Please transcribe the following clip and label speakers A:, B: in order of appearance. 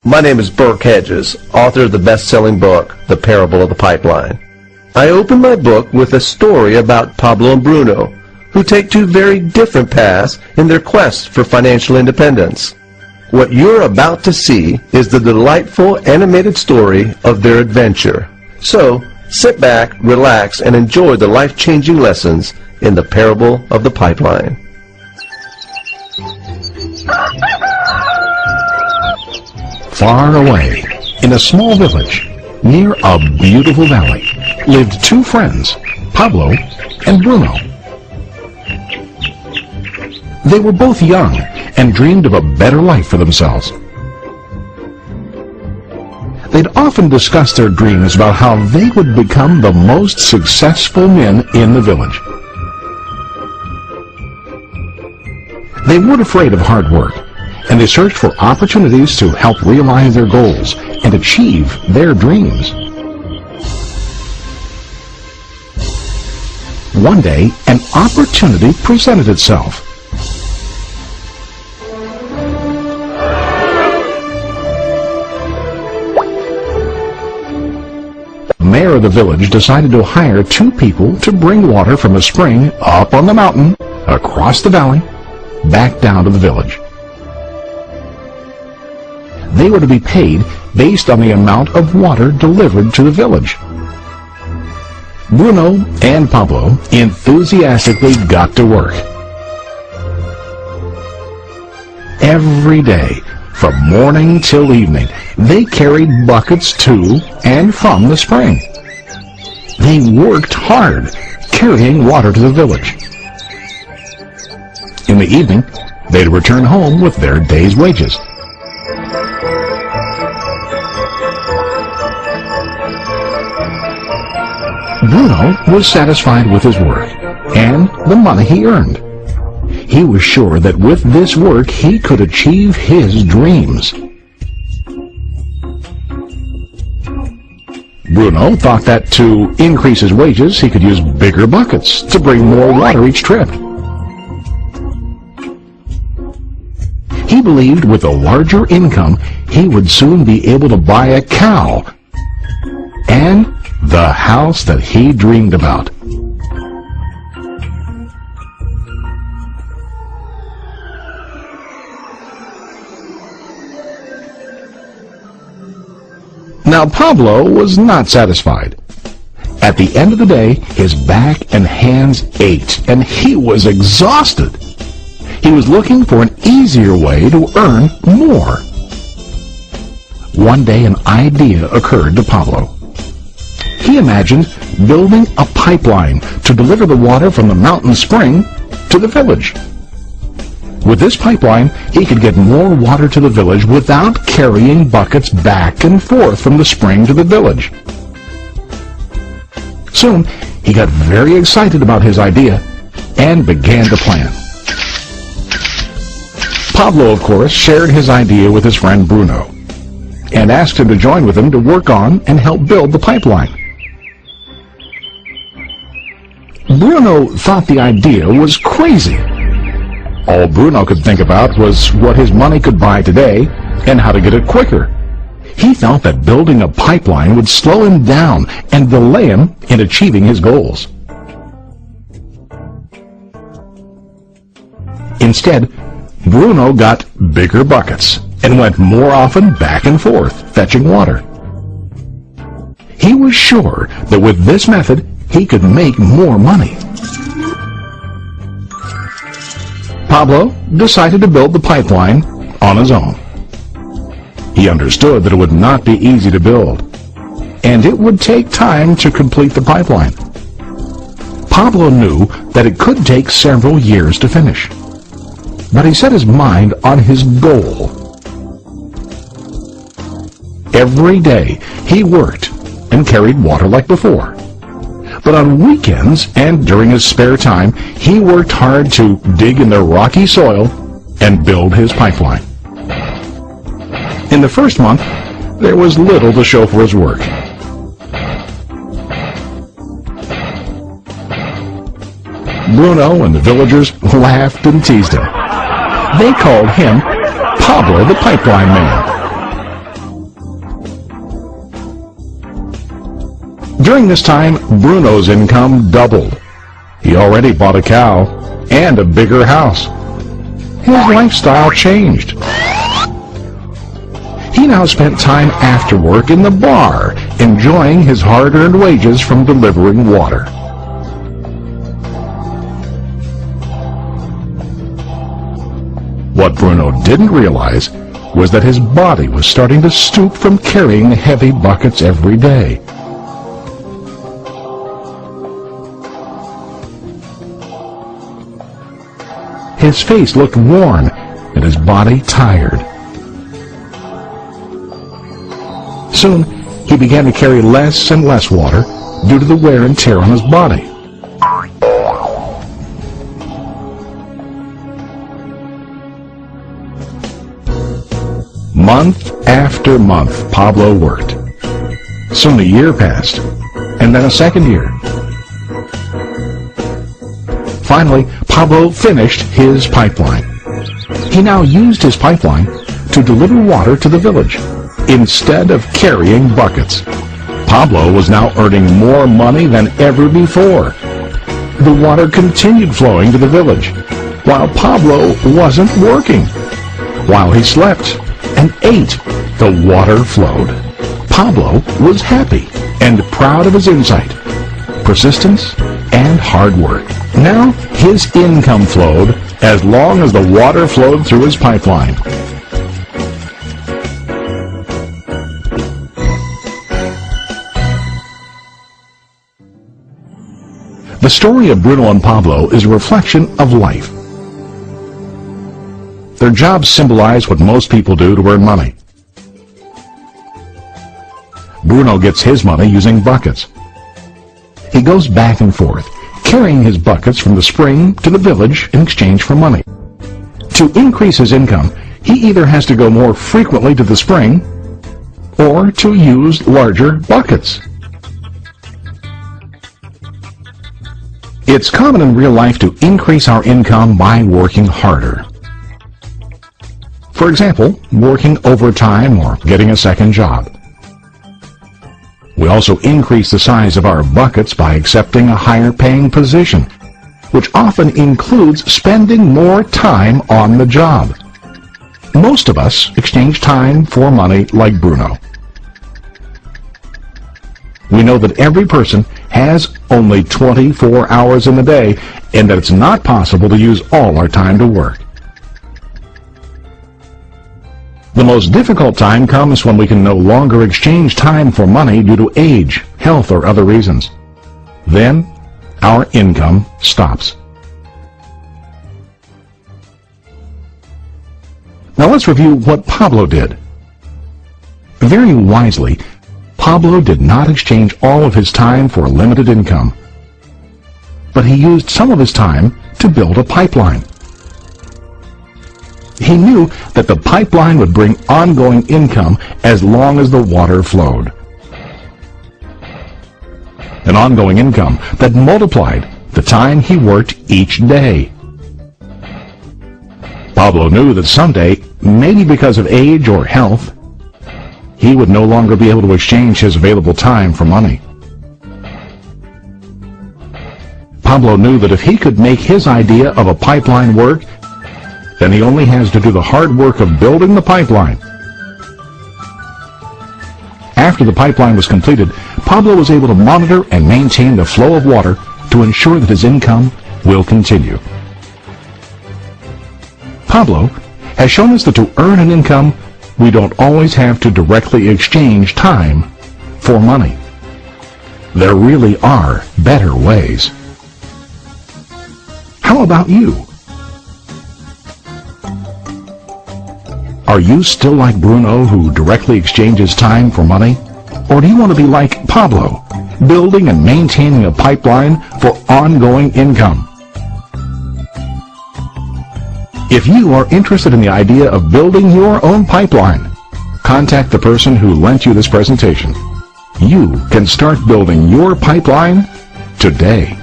A: My name is Burke Hedges, author of the best-selling book, The Parable of the Pipeline. I open my book with a story about Pablo and Bruno, who take two very different paths in their quest for financial independence. What you're about to see is the delightful animated story of their adventure. So, sit back, relax, and enjoy the life-changing lessons in The Parable of the Pipeline.
B: Far away, in a small village, near a beautiful valley, lived two friends, Pablo and Bruno. They were both young and dreamed of a better life for themselves. They'd often discussed their dreams about how they would become the most successful men in the village. They weren't afraid of hard work, and they searched for opportunities to help realize their goals and achieve their dreams. One day, an opportunity presented itself. The mayor of the village decided to hire two people to bring water from a spring up on the mountain, across the valley, back down to the village. They were to be paid based on the amount of water delivered to the village. Bruno and Pablo enthusiastically got to work. Every day, from morning till evening, they carried buckets to and from the spring. They worked hard, carrying water to the village. In the evening, they'd return home with their day's wages. Bruno was satisfied with his work and the money he earned. He was sure that with this work he could achieve his dreams. Bruno thought that to increase his wages he could use bigger buckets to bring more water each trip. He believed with a larger income he would soon be able to buy a cow and the house that he dreamed about. Now Pablo was not satisfied. At the end of the day, his back and hands ached, and he was exhausted. He was looking for an easier way to earn more. One day an idea occurred to Pablo. He imagined building a pipeline to deliver the water from the mountain spring to the village. With this pipeline, he could get more water to the village without carrying buckets back and forth from the spring to the village. Soon, he got very excited about his idea and began to plan. Pablo, of course, shared his idea with his friend Bruno and asked him to join with him to work on and help build the pipeline. Bruno thought the idea was crazy. All Bruno could think about was what his money could buy today and how to get it quicker. He felt that building a pipeline would slow him down and delay him in achieving his goals. Instead, Bruno got bigger buckets and went more often back and forth, fetching water. He was sure that with this method, he could make more money. Pablo decided to build the pipeline on his own. He understood that it would not be easy to build, and it would take time to complete the pipeline. Pablo knew that it could take several years to finish, but he set his mind on his goal. Every day he worked and carried water like before. But on weekends and during his spare time, he worked hard to dig in the rocky soil and build his pipeline. In the first month, there was little to show for his work. Bruno and the villagers laughed and teased him. They called him Pablo the Pipeline Man. During this time, Bruno's income doubled. He already bought a cow and a bigger house. His lifestyle changed. He now spent time after work in the bar, enjoying his hard-earned wages from delivering water. What Bruno didn't realize was that his body was starting to stoop from carrying heavy buckets every day. His face looked worn and his body tired. Soon, he began to carry less and less water due to the wear and tear on his body. Month after month, Pablo worked. Soon a year passed, and then a second year. Finally, Pablo finished his pipeline. He now used his pipeline to deliver water to the village instead of carrying buckets. Pablo was now earning more money than ever before. The water continued flowing to the village, while Pablo wasn't working. While he slept and ate, the water flowed. Pablo was happy and proud of his insight, persistence, and hard work. Now his income flowed as long as the water flowed through his pipeline. The story of Bruno and Pablo is a reflection of life. Their jobs symbolize what most people do to earn money. Bruno gets his money using buckets. He goes back and forth, carrying his buckets from the spring to the village in exchange for money. To increase his income, he either has to go more frequently to the spring or to use larger buckets. It's common in real life to increase our income by working harder. For example, working overtime or getting a second job. We also increase the size of our buckets by accepting a higher paying position, which often includes spending more time on the job. Most of us exchange time for money like Bruno. We know that every person has only 24 hours in the day and that it's not possible to use all our time to work. The most difficult time comes when we can no longer exchange time for money due to age, health, or other reasons. Then, our income stops. Now let's review what Pablo did. Very wisely, Pablo did not exchange all of his time for limited income, but he used some of his time to build a pipeline. He knew that the pipeline would bring ongoing income as long as the water flowed. An ongoing income that multiplied the time he worked each day. Pablo knew that someday, maybe because of age or health, he would no longer be able to exchange his available time for money. Pablo knew that if he could make his idea of a pipeline work, then he only has to do the hard work of building the pipeline. After the pipeline was completed, Pablo was able to monitor and maintain the flow of water to ensure that his income will continue. Pablo has shown us that to earn an income, we don't always have to directly exchange time for money. There really are better ways. How about you? Are you still like Bruno, who directly exchanges time for money? Or do you want to be like Pablo, building and maintaining a pipeline for ongoing income? If you are interested in the idea of building your own pipeline, contact the person who lent you this presentation. You can start building your pipeline today.